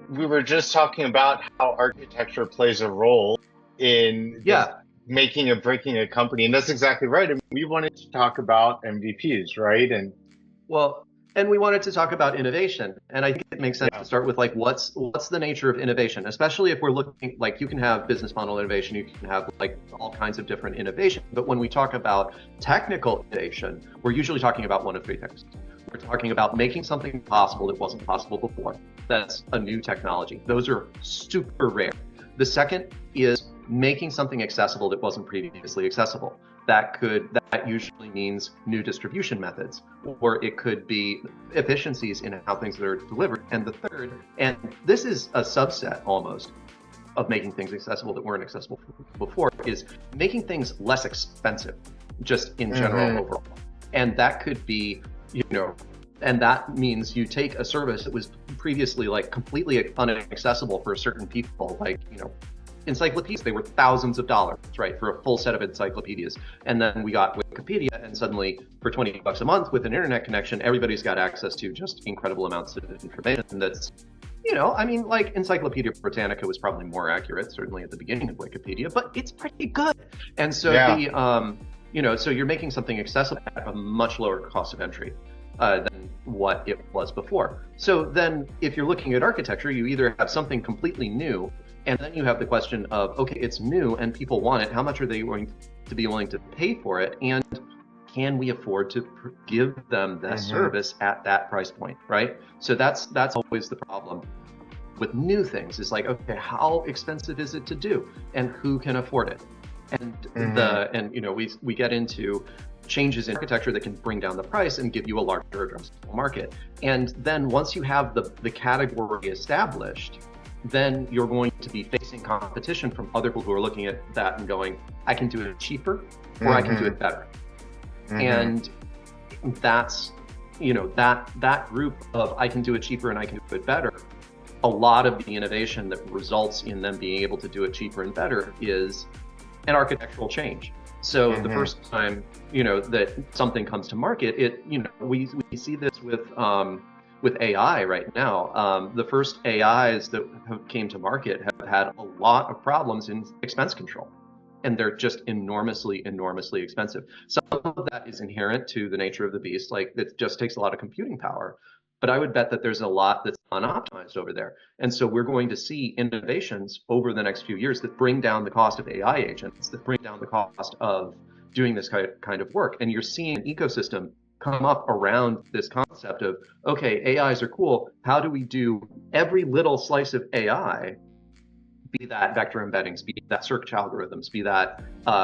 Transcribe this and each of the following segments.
we were just talking about how architecture plays a role in Yeah, making or breaking a company, and that's exactly right. And we wanted to talk about MVPs, right? And well, and we wanted to talk about innovation, and I think it makes sense yeah, to start with like what's the nature of innovation, especially if we're looking like you can have business model innovation, you can have like all kinds of different innovation, but when we talk about technical innovation, we're usually talking about one of three things. We're talking about making something possible that wasn't possible before. That's a new technology. Those are super rare. The second is making something accessible that wasn't previously accessible. That usually means new distribution methods, or it could be efficiencies in how things are delivered. And the third, and this is a subset almost of making things accessible that weren't accessible before, is making things less expensive, just in general overall. And that could be, and that means you take a service that was previously like completely unaccessible for certain people, like, encyclopedias, they were thousands of dollars, right, for a full set of encyclopedias. And then we got Wikipedia, and suddenly for $20 a month with an internet connection, everybody's got access to just incredible amounts of information that's, like Encyclopedia Britannica was probably more accurate, certainly at the beginning of Wikipedia, but it's pretty good. And so so you're making something accessible at a much lower cost of entry than what it was before. So then if you're looking at architecture, you either have something completely new, and then you have the question of, okay, it's new and people want it. How much are they going to be willing to pay for it? And can we afford to give them that service at that price point, right? So that's always the problem with new things. Is like, okay, how expensive is it to do, and who can afford it? And we get into changes in architecture that can bring down the price and give you a larger addressable market. And then once you have the category established, then you're going to be facing competition from other people who are looking at that and going, I can do it cheaper, or I can do it better. And that's, that group of I can do it cheaper and I can do it better, a lot of the innovation that results in them being able to do it cheaper and better is an architectural change. So the first time, that something comes to market, we see this with AI right now. The first AIs that came to market have had a lot of problems in expense control, and they're just enormously expensive. Some of that is inherent to the nature of the beast, like it just takes a lot of computing power. But I would bet that there's a lot that's unoptimized over there. And so we're going to see innovations over the next few years that bring down the cost of AI agents, that bring down the cost of doing this kind of work. And you're seeing an ecosystem come up around this concept of, okay, AIs are cool. How do we do every little slice of AI, be that vector embeddings, be that search algorithms, be that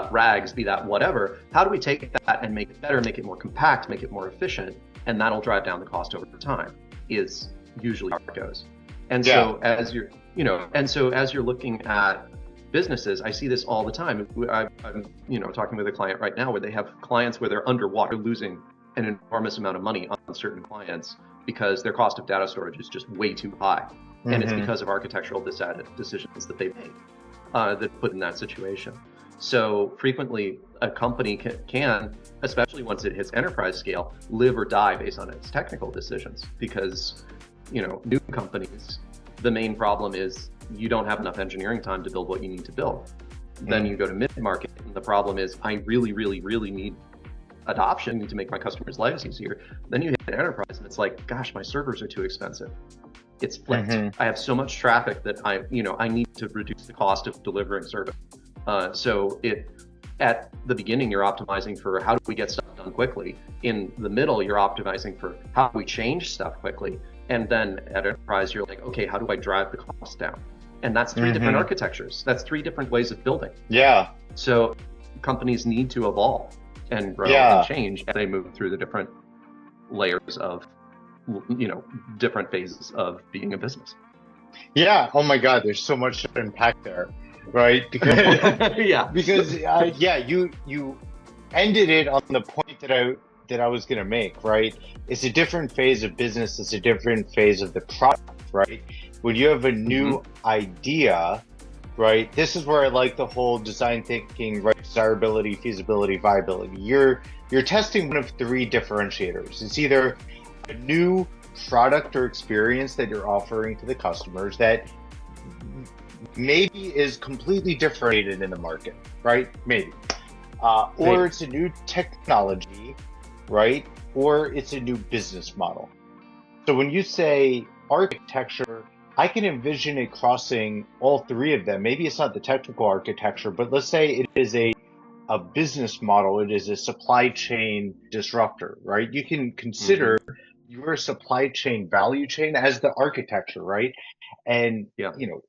RAGs, be that whatever, how do we take that and make it better, make it more compact, make it more efficient? And that'll drive down the cost over time, is usually how it goes. And so as you're, as you're looking at businesses, I see this all the time. I'm, talking with a client right now where they have clients where they're underwater, losing an enormous amount of money on certain clients because their cost of data storage is just way too high. And it's because of architectural decisions that they made that put in that situation. So frequently a company can, especially once it hits enterprise scale, live or die based on its technical decisions, because, new companies, the main problem is you don't have enough engineering time to build what you need to build. Then you go to mid-market, and the problem is I really, really, really need adoption, need to make my customers' lives easier. Then you hit enterprise and it's like, gosh, my servers are too expensive. It's flipped. I have so much traffic that I need to reduce the cost of delivering service. So at the beginning, you're optimizing for how do we get stuff done quickly. In the middle, you're optimizing for how do we change stuff quickly. And then at enterprise, you're like, okay, how do I drive the cost down? And that's three different architectures. That's three different ways of building. Yeah. So companies need to evolve and grow and change as they move through the different layers of, different phases of being a business. Yeah. Oh my God, there's so much to unpack there, right? Because you ended it on the point that I was gonna make, right? It's a different phase of business. It's a different phase of the product, right? When you have a new idea, right? This is where I like the whole design thinking, right? Desirability, feasibility, viability. You're testing one of three differentiators. It's either a new product or experience that you're offering to the customers that maybe is completely differentiated in the market, right? Maybe. Or it's a new technology, right? Or it's a new business model. So when you say architecture, I can envision it crossing all three of them. Maybe it's not the technical architecture, but let's say it is a business model. It is a supply chain disruptor, right? You can consider your supply chain value chain as the architecture, right? And, you know,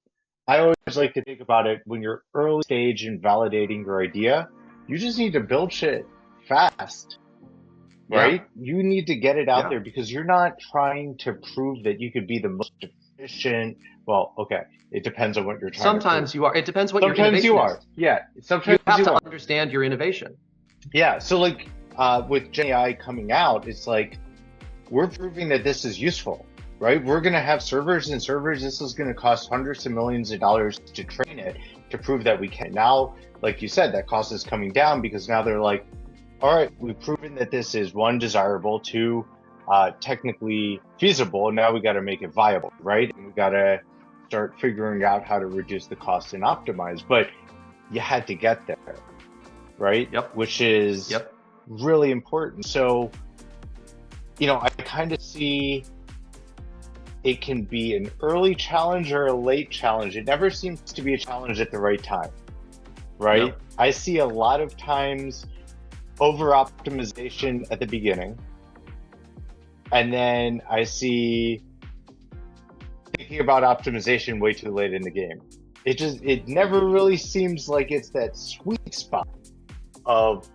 I always like to think about it when you're early stage in validating your idea, you just need to build shit fast, right? You need to get it out there because you're not trying to prove that you could be the most efficient. Well, okay, it depends on what you're trying Sometimes to prove. you are. It depends what your Sometimes innovation you are. is. Yeah, sometimes you have you to are. understand your innovation. Yeah, so like with Gen AI coming out, it's like we're proving that this is useful, right? We're going to have servers and servers. This is going to cost hundreds of millions of dollars to train it to prove that we can. Now, like you said, that cost is coming down because now they're like, all right, we've proven that this is one, desirable, two, technically feasible. Now we got to make it viable, right? And we got to start figuring out how to reduce the cost and optimize. But you had to get there, right? Which is really important. So, you know, I kind of see it can be an early challenge or a late challenge. It never seems to be a challenge at the right time, right? I see a lot of times over optimization at the beginning, and then I see thinking about optimization way too late in the game. It never really seems like it's that sweet spot of,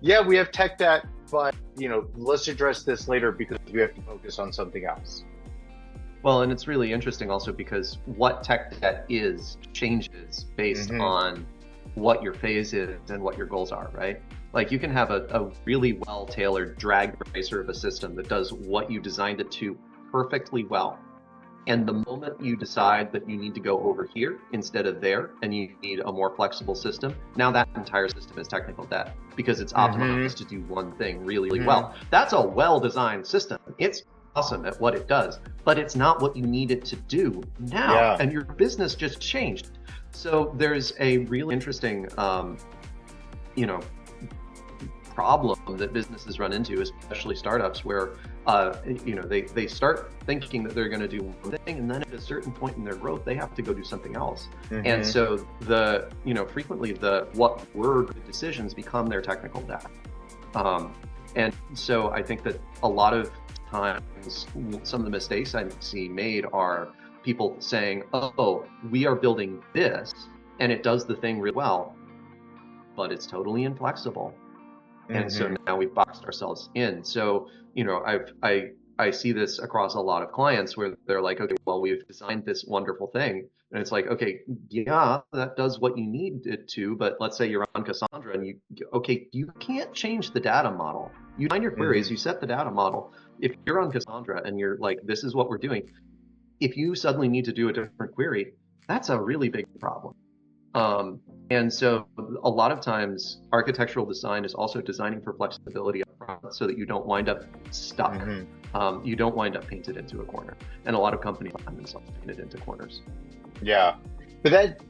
yeah, we have tech debt, but you know, let's address this later because we have to focus on something else. Well, and it's really interesting also because what tech debt is changes based on what your phase is and what your goals are, right? Like you can have a really well-tailored drag racer of a system that does what you designed it to perfectly well. And the moment you decide that you need to go over here instead of there, and you need a more flexible system, now that entire system is technical debt because it's optimized to do one thing really, really well. That's a well-designed system. It's awesome at what it does, but it's not what you need it to do now. And your business just changed. So there's a really interesting, you know, problem that businesses run into, especially startups, where you know, they start thinking that they're going to do one thing, and then at a certain point in their growth, they have to go do something else. And so the, you know, frequently the what were good decisions become their technical debt. And so I think that a lot of times some of the mistakes I see made are people saying, oh, we are building this and it does the thing really well, but it's totally inflexible. And so now we've boxed ourselves in. So, you know, I see this across a lot of clients where they're like, okay, well, we've designed this wonderful thing. And it's like, okay, yeah, that does what you need it to. But let's say you're on Cassandra and you can't change the data model. You find your queries, you set the data model. If you're on Cassandra and you're like, this is what we're doing, if you suddenly need to do a different query, that's a really big problem. And so a lot of times architectural design is also designing for flexibility up front so that you don't wind up stuck. You don't wind up painted into a corner. And a lot of companies find themselves painted into corners. Yeah, but that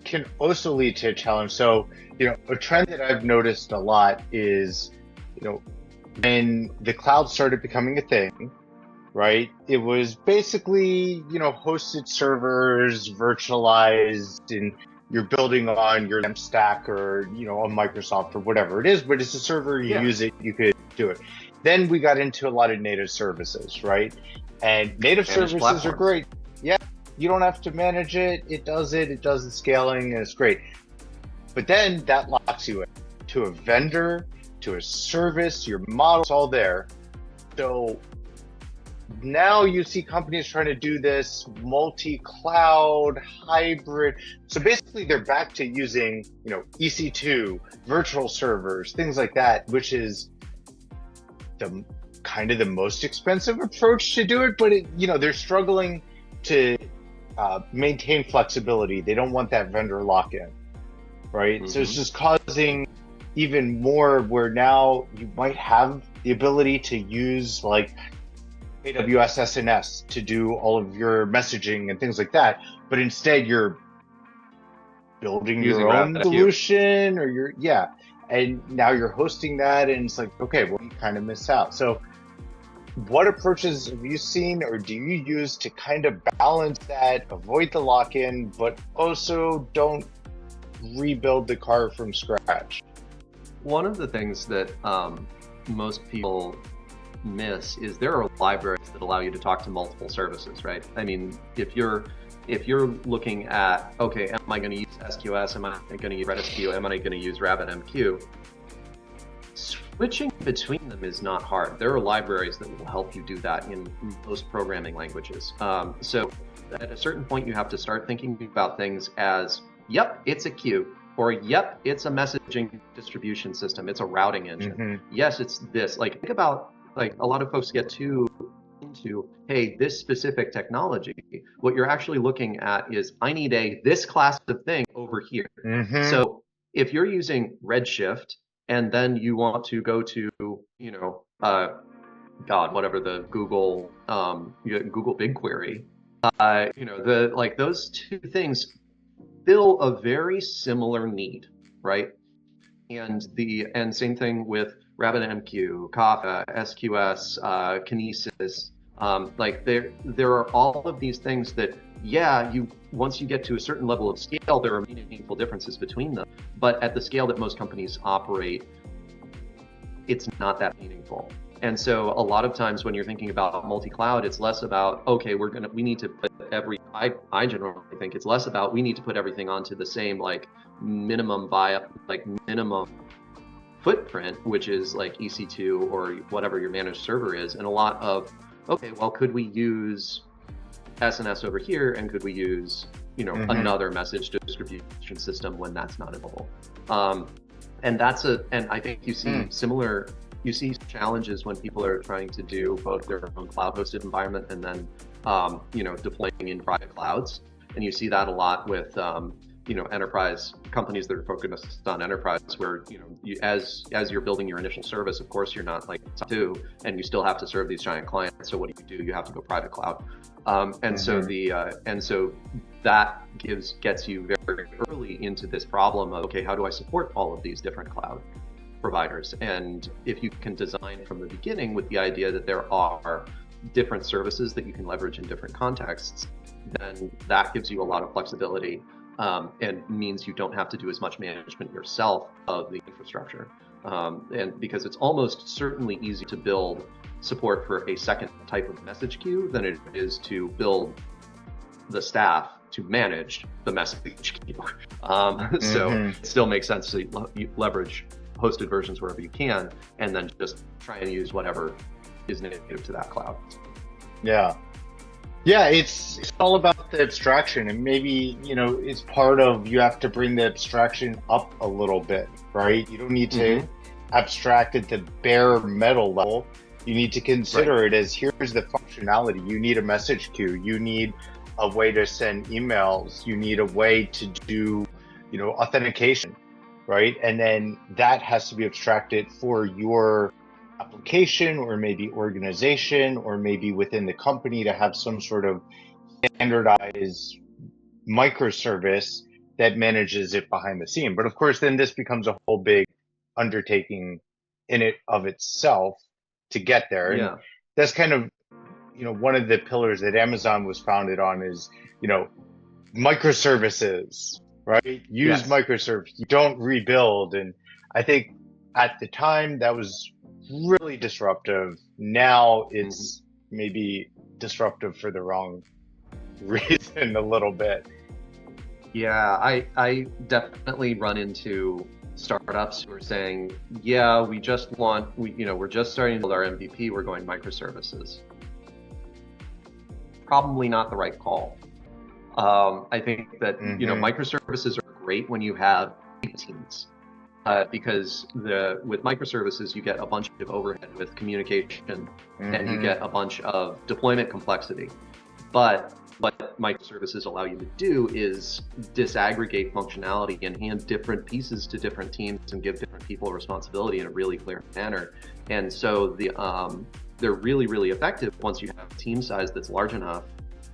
can also lead to a challenge. So, you know, a trend that I've noticed a lot is, you know, when the cloud started becoming a thing, right? It was basically, you know, hosted servers, virtualized, and you're building on your LAMP stack or, you know, on Microsoft or whatever it is, but it's a server, you use it, you could do it. Then we got into a lot of native services, right? And native services are great. Yeah, you don't have to manage it. It does the scaling, and it's great. But then that locks you in to a vendor, to a service, your model's all there. So now you see companies trying to do this multi-cloud hybrid. So basically they're back to using, you know, EC2, virtual servers, things like that, which is the kind of the most expensive approach to do it. But it, you know, they're struggling to maintain flexibility. They don't want that vendor lock-in, right? So it's just causing even more where now you might have the ability to use like AWS SNS to do all of your messaging and things like that. But instead you're building Using your own RabbitMQ. solution, or and now you're hosting that, and it's like, okay, well, you kind of miss out. So what approaches have you seen, or do you use to kind of balance that, avoid the lock-in, but also don't rebuild the car from scratch? One of the things that most people miss is there are libraries that allow you to talk to multiple services, right? I mean, if you're looking at, okay, am I going to use SQS? Am I going to use RedSQ? Am I going to use RabbitMQ? Switching between them is not hard. There are libraries that will help you do that in most programming languages. So at a certain point, you have to start thinking about things as, yep, it's a queue, or yep, it's a messaging distribution system. It's a routing engine. Yes, it's this. Like, think about, like, a lot of folks get too into, hey, this specific technology. What you're actually looking at is, I need this class of thing over here. So if you're using Redshift, and then you want to go to, whatever the Google BigQuery, those two things fill a very similar need, right? And same thing with RabbitMQ, Kafka, SQS, Kinesis. There are all of these things that, once you get to a certain level of scale, there are meaningful differences between them. But at the scale that most companies operate, it's not that meaningful. And so a lot of times when you're thinking about multi-cloud, it's less about, okay, we need to put I generally think it's less about, we need to put everything onto the same minimum footprint, which is like EC2 or whatever your managed server is, and a lot of, okay, well, could we use SNS over here, and could we use another message distribution system when that's not available? And I think you see challenges when people are trying to do both their own cloud-hosted environment and then deploying in private clouds. And you see that a lot with enterprise companies that are focused on enterprise, where as you're building your initial service, of course you're not like top two, and you still have to serve these giant clients. So what do? You have to go private cloud, so that gets you very early into this problem of, okay, how do I support all of these different cloud providers? And if you can design from the beginning with the idea that there are different services that you can leverage in different contexts, then that gives you a lot of flexibility. And means you don't have to do as much management yourself of the infrastructure. And because it's almost certainly easy to build support for a second type of message queue than it is to build the staff to manage the message queue. So it still makes sense to leverage hosted versions wherever you can, and then just try and use whatever is native to that cloud. Yeah, it's all about the abstraction, and maybe, it's part of, you have to bring the abstraction up a little bit, right? You don't need to abstract at the bare metal level. You need to consider it as, here's the functionality. You need a message queue. You need a way to send emails. You need a way to do, authentication, right? And then that has to be abstracted for your application, or maybe organization, or maybe within the company, to have some sort of standardized microservice that manages it behind the scene. But of course, then this becomes a whole big undertaking in it of itself to get there. And that's kind of, one of the pillars that Amazon was founded on is, microservices, right? Use microservices. You don't rebuild. And I think at the time that was really disruptive. Now it's maybe disruptive for the wrong reason a little bit. Yeah, I definitely run into startups who are saying, yeah, we're just starting to build our MVP, we're going microservices. Probably not the right call. I think that microservices are great when you have teams. Because with microservices, you get a bunch of overhead with communication, and you get a bunch of deployment complexity. But what microservices allow you to do is disaggregate functionality and hand different pieces to different teams and give different people responsibility in a really clear manner. And so they're really, really effective once you have a team size that's large enough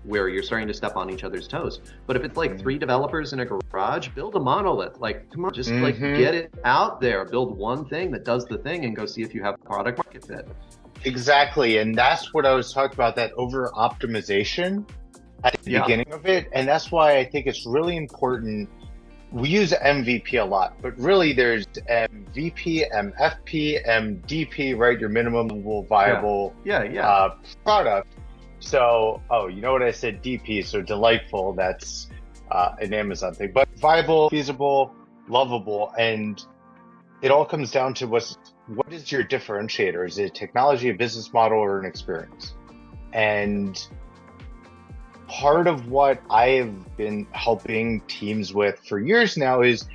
where you're starting to step on each other's toes. But if it's like 3 developers in a garage, build a monolith. Like, come on, just like get it out there. Build one thing that does the thing and go see if you have product market fit. Exactly. And that's what I was talking about, that over optimization at the beginning of it. And that's why I think it's really important. We use MVP a lot, but really there's MVP, MFP, MDP, right? Your minimum viable product. So, oh, you know what I said? DP, so delightful. That's an Amazon thing, but viable, feasible, lovable, and it all comes down to what is your differentiator? Is it technology, a business model, or an experience? And part of what I have been helping teams with for years now is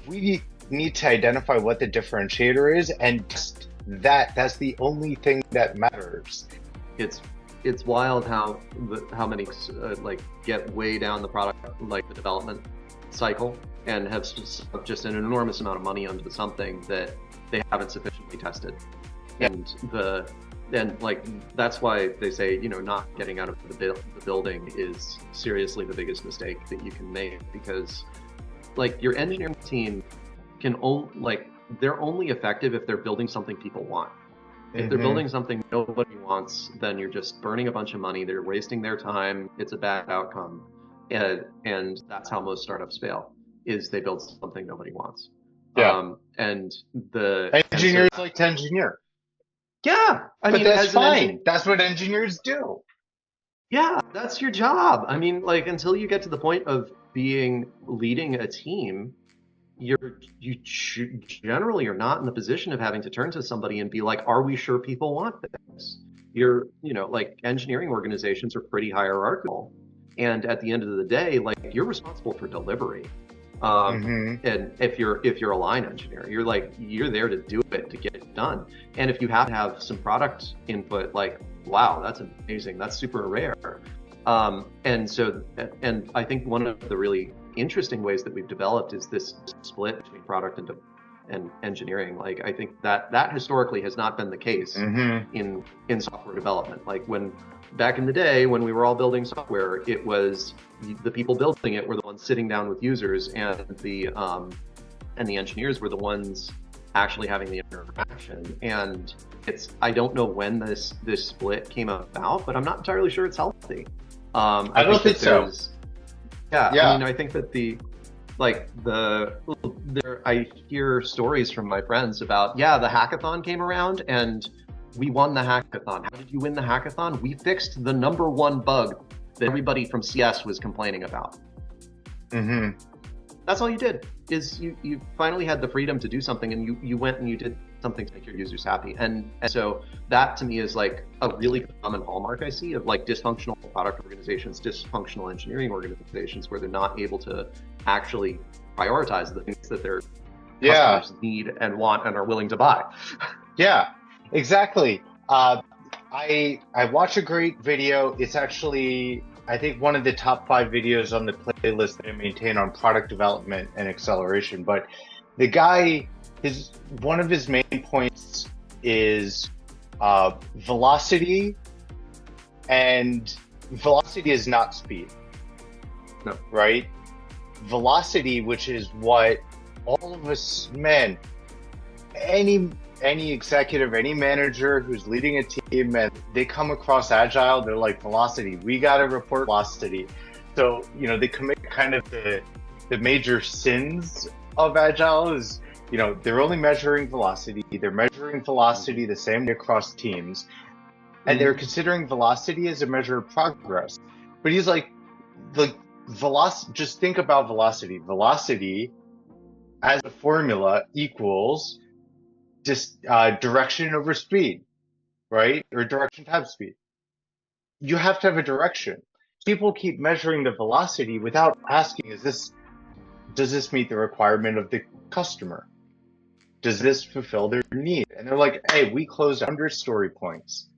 we need to identify what the differentiator is, and just that's the only thing that matters. It's wild how many like get way down the product, like the development cycle, and have just an enormous amount of money onto something that they haven't sufficiently tested. And like that's why they say, you know, not getting out of the building is seriously the biggest mistake that you can make, because like your engineering team they're only effective if they're building something people want. If they're building something nobody wants, then you're just burning a bunch of money. They're wasting their time. It's a bad outcome. And that's how most startups fail, is they build something nobody wants. And the engineers like to engineer. Yeah. I mean, that's fine. That's what engineers do. Yeah, that's your job. I mean, like, until you get to the point of leading a team, you generally are not in the position of having to turn to somebody and be like, are we sure people want this? Like engineering organizations are pretty hierarchical, and at the end of the day, like, you're responsible for delivery. And if you're a line engineer, you're there to do it, to get it done. And if you have to have some product input, like, wow, that's amazing, that's super rare. And I think one of the really interesting ways that we've developed is this split between product and engineering. Like, I think that historically has not been the case in software development. Like, when back in the day when we were all building software, it was the people building it were the ones sitting down with users, and the engineers were the ones actually having the interaction. And I don't know when this split came about, but I'm not entirely sure it's healthy. I don't think so. I mean, I think that I hear stories from my friends about, the hackathon came around and we won the hackathon. How did you win the hackathon? We fixed the number one bug that everybody from CS was complaining about. That's all you did, is you finally had the freedom to do something, and you went and you did something to make your users happy. And so that to me is like a really common hallmark I see of like dysfunctional product organizations, dysfunctional engineering organizations, where they're not able to actually prioritize the things that their customers need and want and are willing to buy. Yeah, exactly. I watch a great video. It's actually, I think, one of the top 5 videos on the playlist that I maintain on product development and acceleration. But the guy, one of his main points is velocity, and velocity is not speed. No. Right? Velocity, which is what all of us, any executive, any manager who's leading a team and they come across agile, they're like, velocity, we got to report velocity. So, they commit kind of the major sins of agile is, they're only measuring velocity. They're measuring velocity the same way across teams, and they're considering velocity as a measure of progress. But he's like velocity, just think about velocity. Velocity as a formula equals just direction over speed, right? Or direction times speed. You have to have a direction. People keep measuring the velocity without asking, does this meet the requirement of the customer? Does this fulfill their need? And they're like, hey, we closed 100 story points.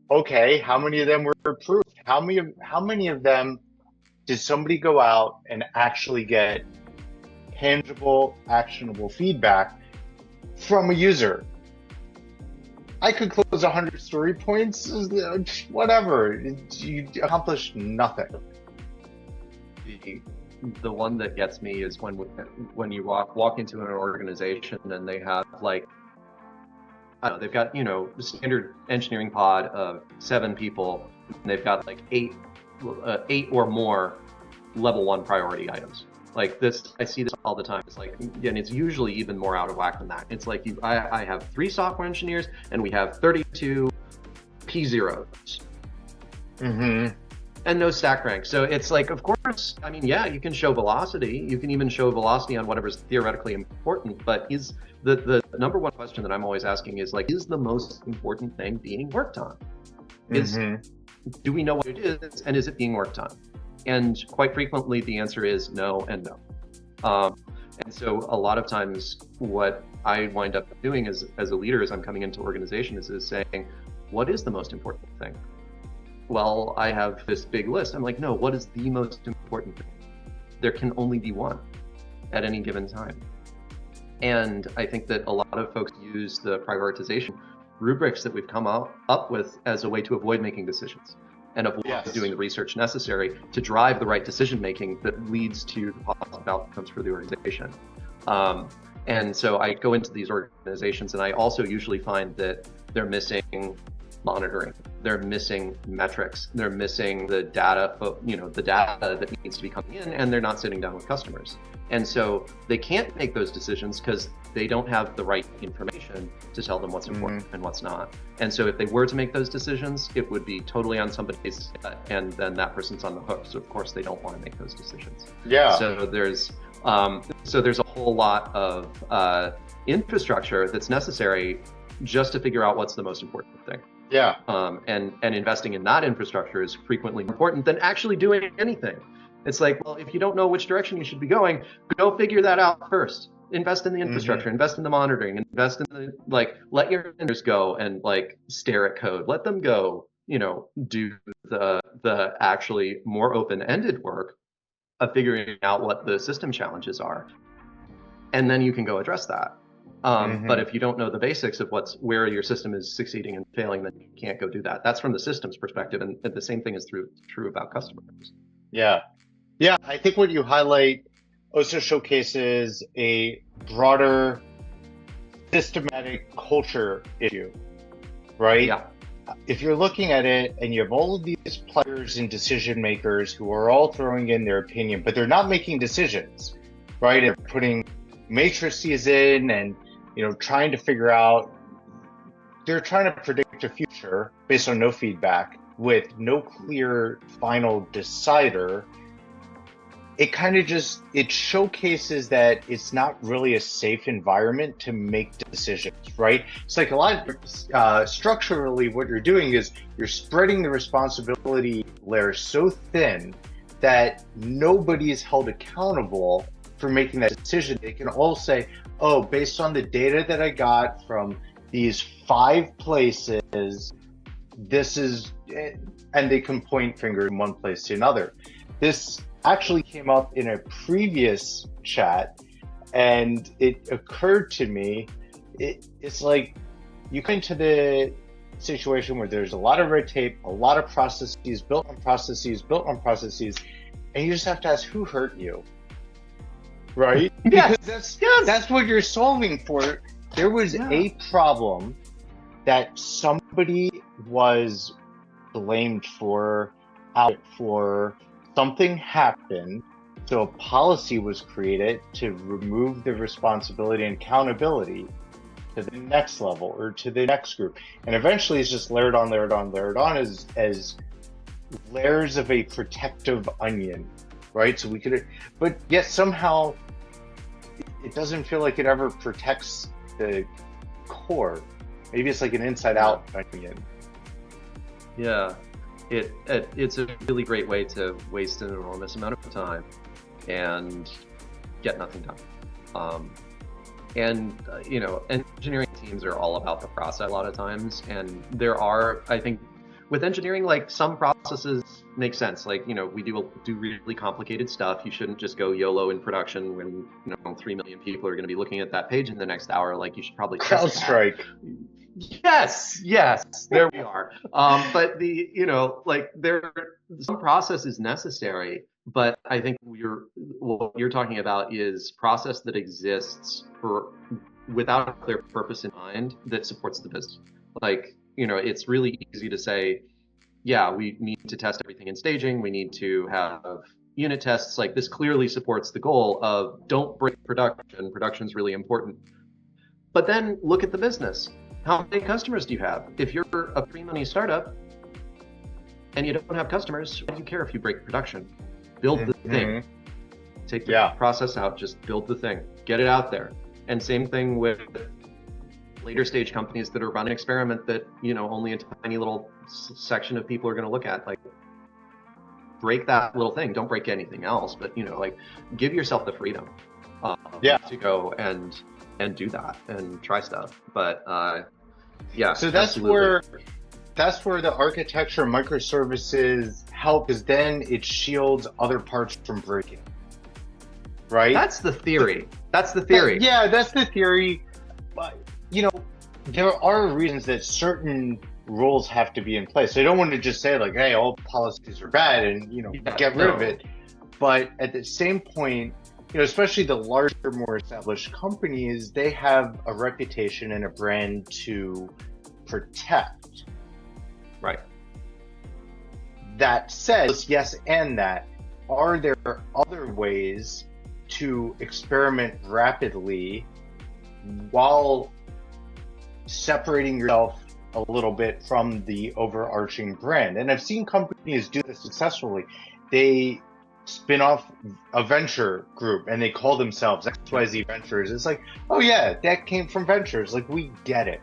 Okay, how many of them were approved? How many of them did somebody go out and actually get tangible, actionable feedback from a user? I could close 100 story points, whatever. You accomplished nothing. The, the one that gets me is when you walk into an organization and they have like, I don't know, they've got, the standard engineering pod of 7 people, and they've got like eight or more level 1 priority items. Like this, I see this all the time. It's like, and it's usually even more out of whack than that. It's like I have 3 software engineers and we have 32 P0s. Mm-hmm. And no stack rank. So it's like, of course, I mean, yeah, you can show velocity. You can even show velocity on whatever's theoretically important. But is the number one question that I'm always asking is like, is the most important thing being worked on? Do we know what it is, and is it being worked on? And quite frequently, the answer is no and no. And so a lot of times, what I wind up doing as a leader, as I'm coming into organizations, is saying, what is the most important thing? Well, I have this big list. I'm like, no, what is the most important thing? There can only be one at any given time. And I think that a lot of folks use the prioritization rubrics that we've come up with as a way to avoid making decisions and avoid doing the research necessary to drive the right decision making that leads to the positive outcomes for the organization. And so I go into these organizations, and I also usually find that they're missing monitoring, they're missing metrics, they're missing the data, the data that needs to be coming in, and they're not sitting down with customers. And so they can't make those decisions because they don't have the right information to tell them what's important and what's not. And so if they were to make those decisions, it would be totally on somebody's head, and then that person's on the hook. So of course they don't want to make those decisions. Yeah. So there's a whole lot of infrastructure that's necessary just to figure out what's the most important thing. Yeah. And investing in that infrastructure is frequently more important than actually doing anything. It's like, well, if you don't know which direction you should be going, go figure that out first. Invest in the infrastructure, invest in the monitoring, invest in the, let your vendors go and stare at code. Let them go, do the actually more open-ended work of figuring out what the system challenges are. And then you can go address that. But if you don't know the basics of where your system is succeeding and failing, then you can't go do that. That's from the system's perspective, and the same thing is true about customers. Yeah. Yeah, I think what you highlight also showcases a broader systematic culture issue, right? Yeah. If you're looking at it and you have all of these players and decision makers who are all throwing in their opinion, but they're not making decisions, right? They're putting matrices in and trying to figure out, they're trying to predict a future based on no feedback with no clear final decider. It kind of it showcases that it's not really a safe environment to make decisions, right? It's like a lot of, structurally what you're doing is you're spreading the responsibility layer so thin that nobody is held accountable for making that decision. They can all say, oh, based on the data that I got from these 5 places, this is, and they can point fingers from one place to another. This actually came up in a previous chat, and it occurred to me, it's like you come into the situation where there's a lot of red tape, a lot of processes built on processes, and you just have to ask, who hurt you? Right? Yes. Because that's what you're solving for. There was a problem that somebody was blamed for, something happened, so a policy was created to remove the responsibility and accountability to the next level or to the next group. And eventually it's just layered on as layers of a protective onion, right? So we could, but yet somehow it doesn't feel like it ever protects the core. Maybe it's like an inside-out onion. Yeah, it's a really great way to waste an enormous amount of time and get nothing done. Engineering teams are all about the process a lot of times, and there are, I think, with engineering, some processes make sense. We do really complicated stuff. You shouldn't just go YOLO in production when 3 million people are going to be looking at that page in the next hour. You should probably CrowdStrike. Yes, there we are. But some process is necessary, but I think what you're talking about is process that exists without a clear purpose in mind that supports the business. It's really easy to say, yeah, we need to test everything in staging. We need to have unit tests. Like, this clearly supports the goal of don't break production. Production's really important. But then look at the business. How many customers do you have? If you're a pre-money startup and you don't have customers, why do you care if you break production? Build the thing. Take the process out, just build the thing. Get it out there. And same thing with later stage companies that are running an experiment that, only a tiny little section of people are going to look at. Like, break that little thing. Don't break anything else, but, give yourself the freedom to go and do that and try stuff. But so that's where the architecture microservices help, because then it shields other parts from breaking, right? That's the theory. That's the theory. But there are reasons that certain rules have to be in place. So I don't want to just say like, hey, all policies are bad and get rid of it. But at the same point, especially the larger, more established companies, they have a reputation and a brand to protect. Right. That said, yes, and that, are there other ways to experiment rapidly while separating yourself a little bit from the overarching brand? And I've seen companies do this successfully. They spin off a venture group and they call themselves XYZ Ventures. It's like, oh yeah, that came from Ventures. Like, we get it,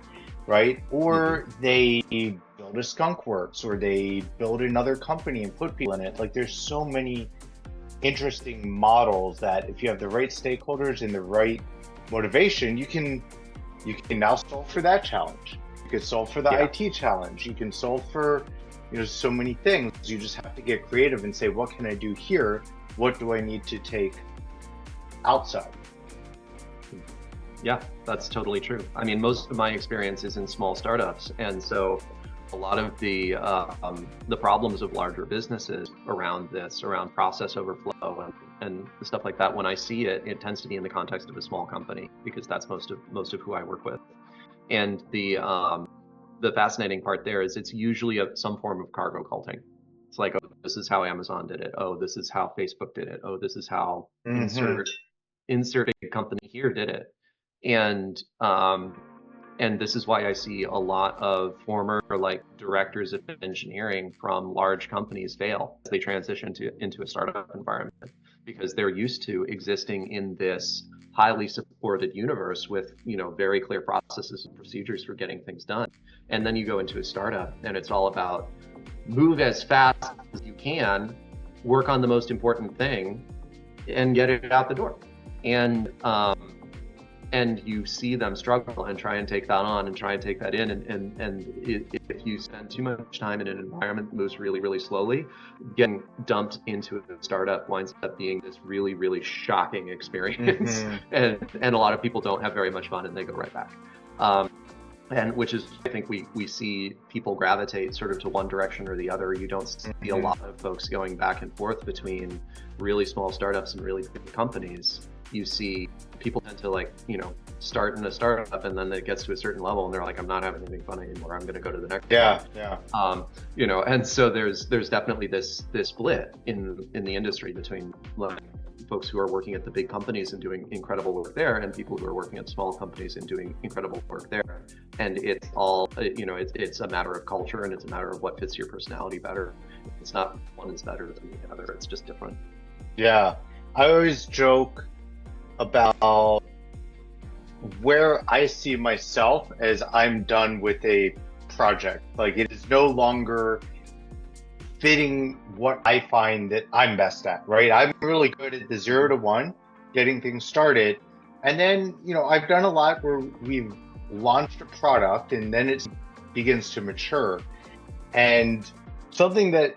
right? Or they build a skunk works, or they build another company and put people in it. Like, there's so many interesting models that if you have the right stakeholders and the right motivation, you can now solve for that challenge. You can solve for the IT challenge. You can solve for so many things. You just have to get creative and say, what can I do here? What do I need to take outside? Yeah, that's totally true. I mean, most of my experience is in small startups, and so a lot of the problems of larger businesses around process overflow and stuff like that, when I see it, it tends to be in the context of a small company, because that's most of who I work with. And the fascinating part there is it's usually some form of cargo culting. It's like, oh, this is how Amazon did it. Oh, this is how Facebook did it. Oh, this is how insert a company here did it. And this is why I see a lot of former directors of engineering from large companies fail as they transition into a startup environment, because they're used to existing in this highly supported universe with very clear processes and procedures for getting things done. And then you go into a startup and it's all about move as fast as you can, work on the most important thing, and get it out the door. And you see them struggle and try and take that on and try and take that in. If you spend too much time in an environment that moves really, really slowly, getting dumped into a startup winds up being this really, really shocking experience. And a lot of people don't have very much fun and they go right back. And which is, I think we see people gravitate sort of to one direction or the other. You don't see a lot of folks going back and forth between really small startups and really big companies. You see people tend to start in a startup and then it gets to a certain level and they're like, I'm not having any fun anymore. I'm going to go to the next one. And so there's definitely this split in the industry between folks who are working at the big companies and doing incredible work there, and people who are working at small companies and doing incredible work there. And it's all, it's a matter of culture, and it's a matter of what fits your personality better. It's not one is better than the other. It's just different. Yeah. I always joke about where I see myself as I'm done with a project. Like, it is no longer fitting what I find that I'm best at, right? I'm really good at the 0 to 1, getting things started. And then, I've done a lot where we've launched a product and then it begins to mature. And something that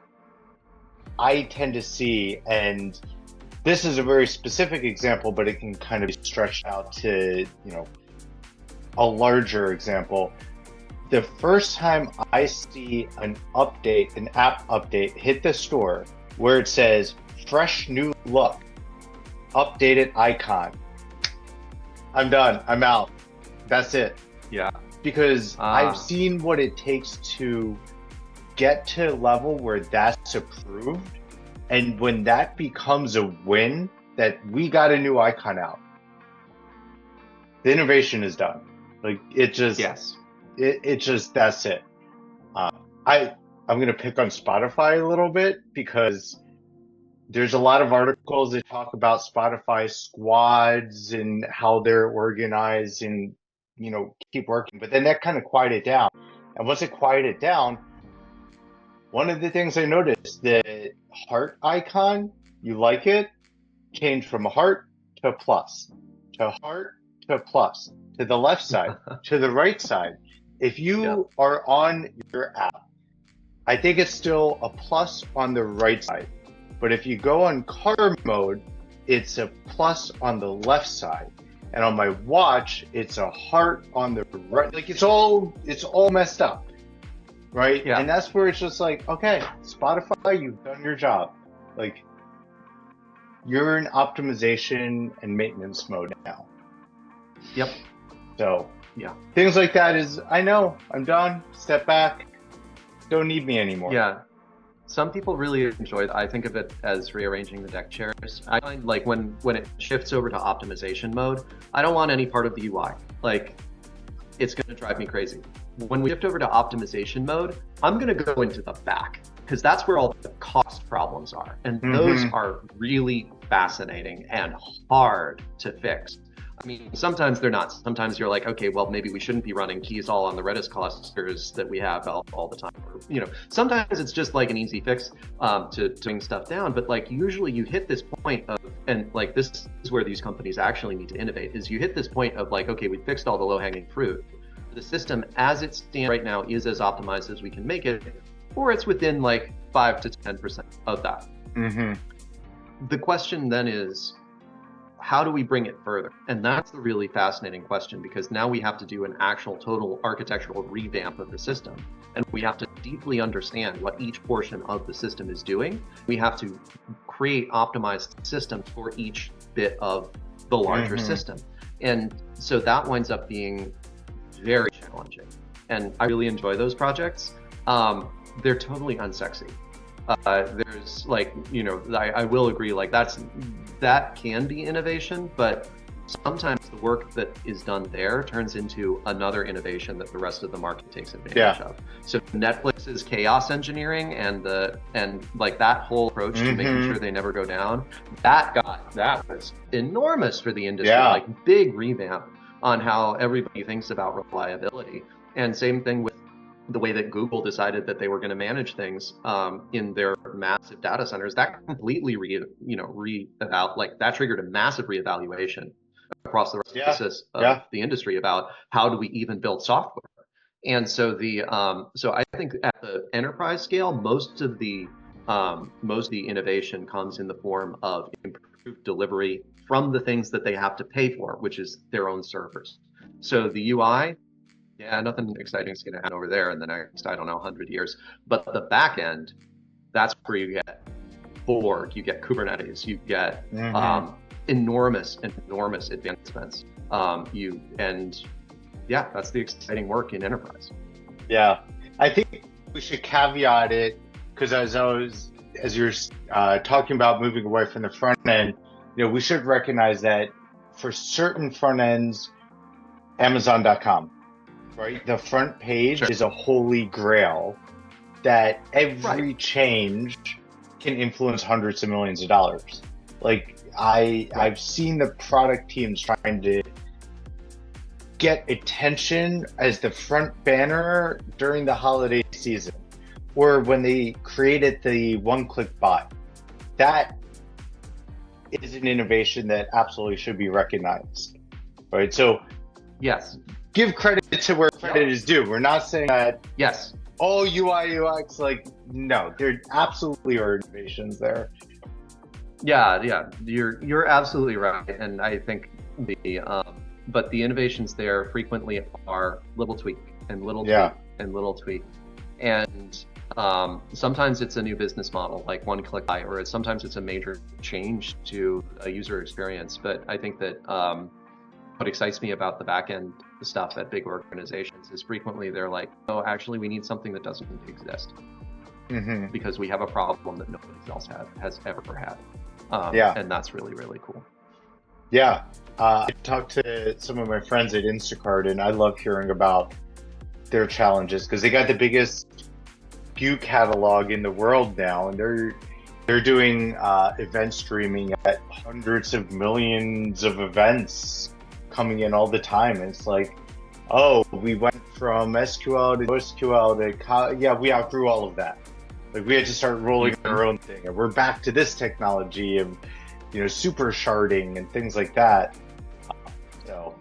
I tend to see, and this is a very specific example, but it can kind of be stretched out to, a larger example. The first time I see an update, an app update hit the store where it says fresh new look, updated icon, I'm done. I'm out. That's it. Yeah. Because I've seen what it takes to get to a level where that's approved. And when that becomes a win, that we got a new icon out, the innovation is done. Like it just, Yes. it just, that's it. I'm going to pick on Spotify a little bit because there's a lot of articles that talk about Spotify squads and how they're organized and, keep working. But then that kind of quieted down. And once it quieted down, one of the things I noticed, the heart icon, you like it, change from a heart to a plus, to heart to a plus, to the left side, to the right side. If you are on your app, I think it's still a plus on the right side. But if you go on car mode, it's a plus on the left side. And on my watch, it's a heart on the right. Like it's all messed up. Right? Yeah. And that's where it's just like, okay, Spotify, you've done your job. Like you're in optimization and maintenance mode now. Yep. So yeah, things like that is, I know, I'm done, step back, don't need me anymore. Yeah. Some people really enjoy it. I think of it as rearranging the deck chairs. I find like when it shifts over to optimization mode, I don't want any part of the UI. Like it's going to drive me crazy. When we shift over to optimization mode, I'm going to go into the back because that's where all the cost problems are. And those are really fascinating and hard to fix. I mean, sometimes they're not. Sometimes you're like, okay, well, maybe we shouldn't be running keys all on the Redis clusters that we have all the time. Or, sometimes it's just like an easy fix to bring stuff down. But like usually you hit this point of, and like this is where these companies actually need to innovate, is you hit this point of like, okay, we fixed all the low-hanging fruit. The system as it stands right now is as optimized as we can make it, or it's within like 5 to 10% of that. The question then is, how do we bring it further? And that's the really fascinating question, because now we have to do an actual total architectural revamp of the system. And we have to deeply understand what each portion of the system is doing. We have to create optimized systems for each bit of the larger system. And so that winds up being very challenging. And I really enjoy those projects. They're totally unsexy. There's like, I will agree, like that can be innovation, but sometimes the work that is done there turns into another innovation that the rest of the market takes advantage of. So Netflix's chaos engineering and like that whole approach to making sure they never go down, that was enormous for the industry, like big revamp on how everybody thinks about reliability. And same thing with the way that Google decided that they were going to manage things in their massive data centers. That completely that triggered a massive reevaluation across the rest of the industry about how do we even build software. And so so I think at the enterprise scale, most of the innovation comes in the form of improved delivery from the things that they have to pay for, which is their own servers. So the UI, nothing exciting is going to happen over there in the next, 100 years. But the back end, that's where you get Borg, you get Kubernetes, you get enormous advancements. That's the exciting work in enterprise. Yeah, I think we should caveat it, because as you're talking about moving away from the front end, we should recognize that for certain front ends, Amazon.com, right? The front page is a holy grail that every change can influence hundreds of millions of dollars. Like I've seen the product teams trying to get attention as the front banner during the holiday season, or when they created the one-click bot. That is an innovation that absolutely should be recognized, right? So yes, give credit to where credit is due. We're not saying that all UI UX, like, no, there absolutely are innovations there. You're absolutely right. And I think but the innovations there frequently are little tweak and little tweak and little tweak. And sometimes it's a new business model, like one-click buy, or sometimes it's a major change to a user experience. But I think that what excites me about the back-end stuff at big organizations is frequently they're like, oh, actually, we need something that doesn't exist because we have a problem that nobody else has ever had. And that's really, really cool. Yeah. I talked to some of my friends at Instacart, and I love hearing about their challenges because they got the biggest SKU catalog in the world now, and they're doing event streaming at hundreds of millions of events coming in all the time. And it's like, oh, we went from SQL to SQL to we outgrew all of that. Like we had to start rolling our own thing, and we're back to this technology of super sharding and things like that. So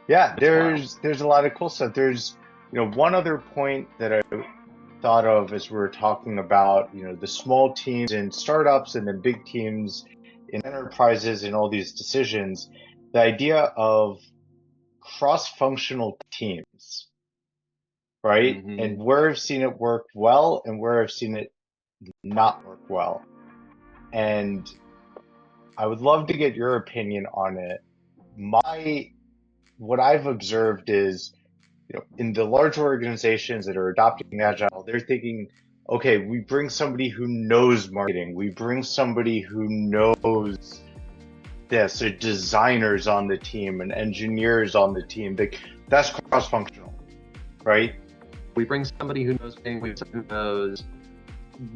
yeah, there's a lot of cool stuff. There's one other point that I thought of as we were talking about the small teams in startups and then big teams in enterprises and all these decisions. The idea of cross-functional teams, right? And where I've seen it work well and where I've seen it not work well. And I would love to get your opinion on it. What I've observed is, in the large organizations that are adopting Agile, they're thinking, okay, we bring somebody who knows marketing. We bring somebody who knows this, so designers on the team and engineers on the team. That's cross-functional, right? We bring somebody who knows who knows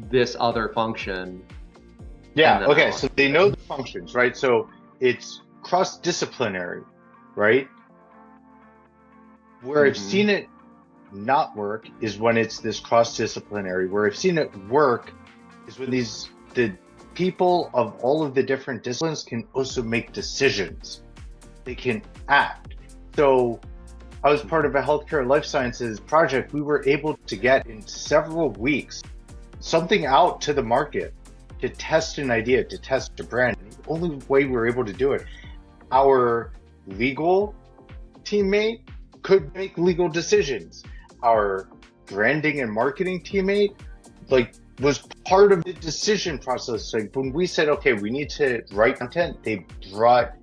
this other function. Yeah, okay, so they know the functions, right? So it's cross-disciplinary, right? Where I've seen it not work is when it's this cross-disciplinary. Where I've seen it work is when the people of all of the different disciplines can also make decisions. They can act. So I was part of a healthcare life sciences project. We were able to get in several weeks something out to the market to test an idea, to test a brand. The only way we were able to do it, our legal teammate could make legal decisions. Our branding and marketing teammate was part of the decision process. Like when we said, okay, we need to write content, they brought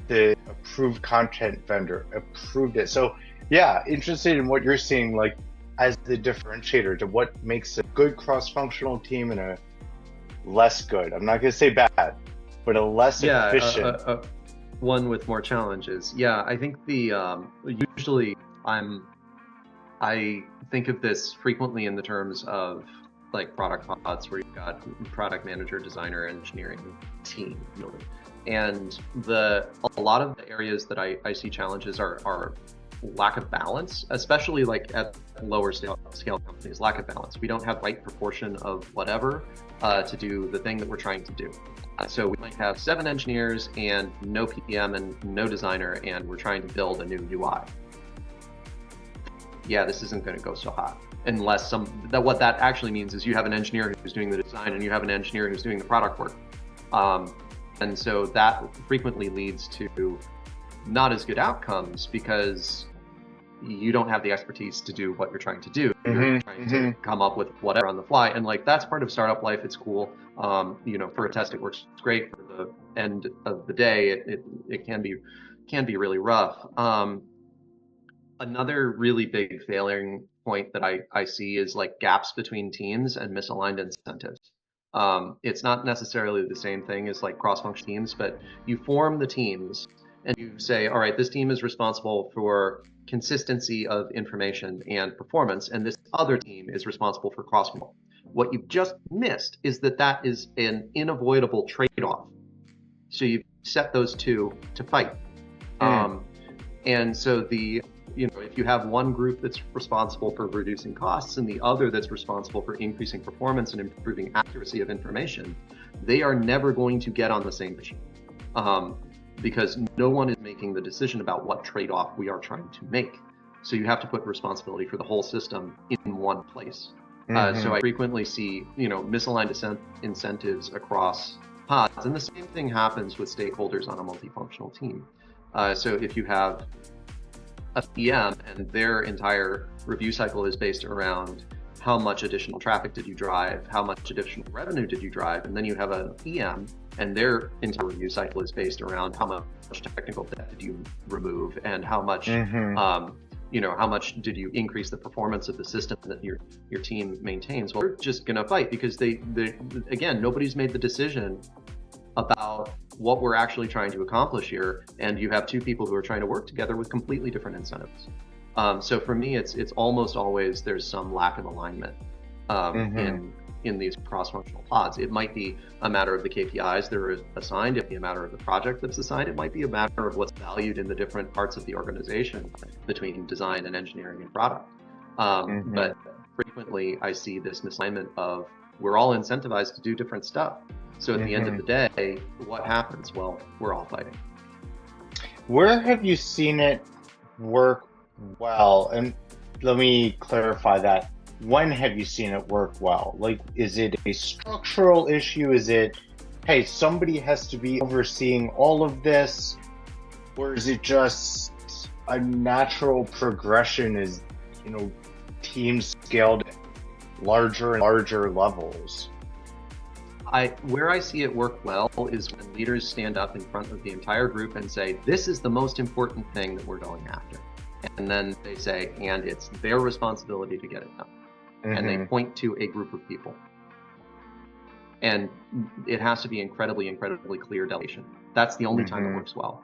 the approved content vendor, approved it. So yeah, interested in what you're seeing like as the differentiator to what makes a good cross-functional team and a less good. I'm not going to say bad, but a less efficient. One with more challenges. Yeah, I think usually I think of this frequently in the terms of like product pods, where you've got product manager, designer, engineering team, and a lot of the areas that I see challenges are lack of balance, especially like at lower scale companies. Lack of balance. We don't have right proportion of whatever to do the thing that we're trying to do. So we might have 7 engineers and no PM and no designer, and we're trying to build a new UI. Yeah, this isn't going to go so hot unless what that actually means is you have an engineer who's doing the design and you have an engineer who's doing the product work. And so that frequently leads to not as good outcomes because you don't have the expertise to do what you're trying to do. You're trying to come up with whatever on the fly. And like, that's part of startup life. It's cool. For a test, it works great. For the end of the day, it can be really rough. Another really big failing point that I see is like gaps between teams and misaligned incentives. It's not necessarily the same thing as like cross-functional teams, but you form the teams and you say, all right, this team is responsible for consistency of information and performance, and this other team is responsible for cross-functional. What you've just missed is that is an unavoidable trade-off. So you've set those two to fight. And so if you have one group that's responsible for reducing costs and the other that's responsible for increasing performance and improving accuracy of information, they are never going to get on the same page. Because no one is making the decision about what trade-off we are trying to make. So you have to put responsibility for the whole system in one place. So I frequently see, misaligned incentives across pods, and the same thing happens with stakeholders on a multifunctional team. So if you have a PM and their entire review cycle is based around how much additional traffic did you drive, how much additional revenue did you drive, and then you have a PM and their entire review cycle is based around how much technical debt did you remove and how much how much did you increase the performance of the system that your team maintains. Well, they're just going to fight because they again, nobody's made the decision about what we're actually trying to accomplish here, and you have two people who are trying to work together with completely different incentives. So for me, it's almost always there's some lack of alignment in these cross-functional pods. It might be a matter of the KPIs that are assigned, it might be a matter of the project that's assigned, it might be a matter of what's valued in the different parts of the organization between design and engineering and product. But frequently I see this misalignment of we're all incentivized to do different stuff. So at the end of the day, what happens? Well, we're all fighting. Where have you seen it work well? And let me clarify that. When have you seen it work well? Like, is it a structural issue? Is it, hey, somebody has to be overseeing all of this? Or is it just a natural progression as, teams scaled at larger and larger levels? Where I see it work well is when leaders stand up in front of the entire group and say, this is the most important thing that we're going after. And then they say, and it's their responsibility to get it done. And they point to a group of people. And it has to be incredibly, incredibly clear delegation. That's the only time it works well.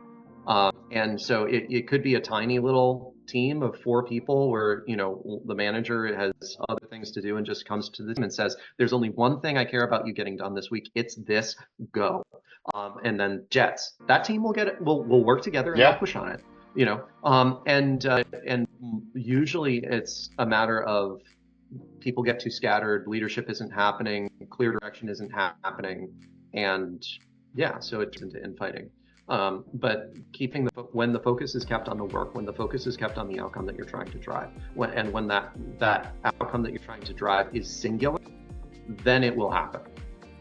And so it could be a tiny little team of 4 people where, the manager has other things to do and just comes to the team and says, there's only one thing I care about you getting done this week. It's this, go. And then jets. That team will get it. We'll work together and we'll push on it. And usually it's a matter of people get too scattered, leadership isn't happening, clear direction isn't happening, and so it turns into infighting. But when the focus is kept on the work, when the focus is kept on the outcome that you're trying to drive, when that outcome that you're trying to drive is singular, then it will happen.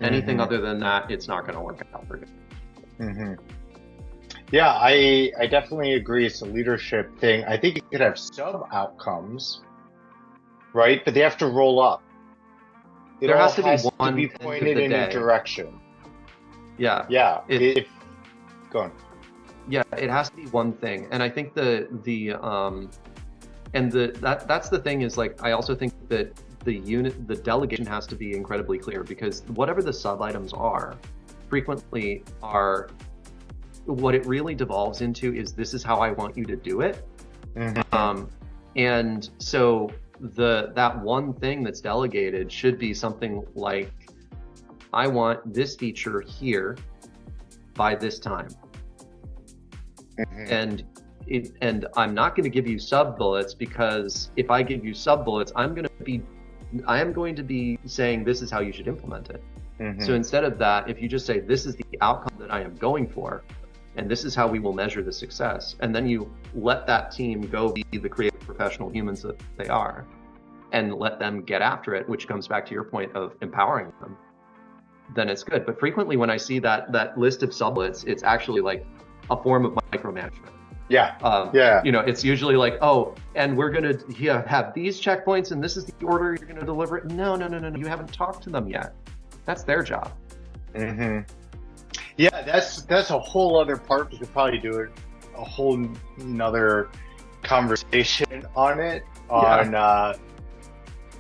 Anything other than that, it's not going to work out for you. Yeah, I definitely agree. It's a leadership thing. I think you could have sub outcomes, right? But they have to roll up. There has to be be pointed in a direction. Yeah. Yeah. Go on. Yeah, it has to be one thing, and I think that's the thing is, like, I also think that the delegation has to be incredibly clear, because whatever the sub items are, frequently are what it really devolves into is, this is how I want you to do it. And so that one thing that's delegated should be something like, I want this feature here by this time. And I'm not going to give you sub bullets, because if I give you sub bullets, I am going to be saying this is how you should implement it. So instead of that, if you just say, this is the outcome that I am going for, and this is how we will measure the success, and then you let that team go be the creative professional humans that they are, and let them get after it, which comes back to your point of empowering them, then it's good. But frequently when I see that list of sublets, it's actually like a form of micromanagement. It's usually like, oh, and we're going to have these checkpoints, and this is the order you're going to deliver it. No, you haven't talked to them yet. That's their job. Yeah, that's a whole other part. We could probably do it a whole nother conversation on it,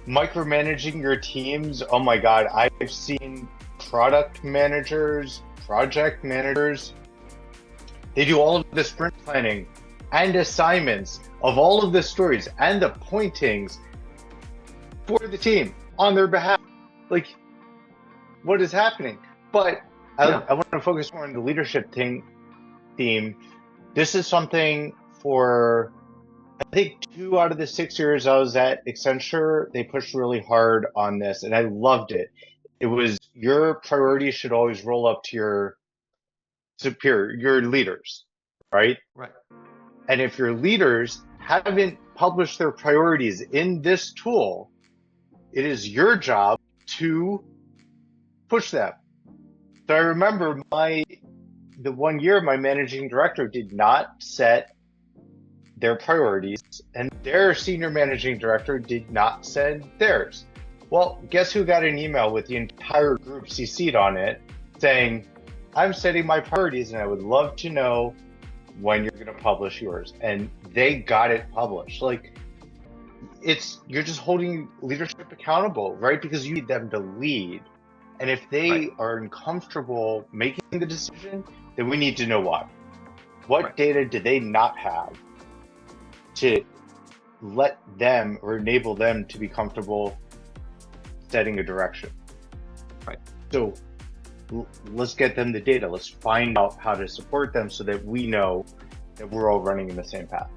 micromanaging your teams. Oh my God, I've seen product managers, project managers, they do all of the sprint planning and assignments of all of the stories and the pointings for the team on their behalf. Like, what is happening? But I want to focus more on the leadership theme. This is something for, I think, 2 out of the 6 years I was at Accenture, they pushed really hard on this, and I loved it. It was, your priorities should always roll up to your superior, your leaders, right? Right. And if your leaders haven't published their priorities in this tool, it is your job to push them. So I remember the 1 year my managing director did not set their priorities, and their senior managing director did not send theirs. Well, guess who got an email with the entire group CC'd on it saying, I'm setting my priorities and I would love to know when you're going to publish yours. And they got it published. Like, you're just holding leadership accountable, right? Because you need them to lead. And if they are uncomfortable making the decision, then we need to know why. What data do they not have to let them or enable them to be comfortable setting a direction? Right. So let's get them the data. Let's find out how to support them so that we know that we're all running in the same path.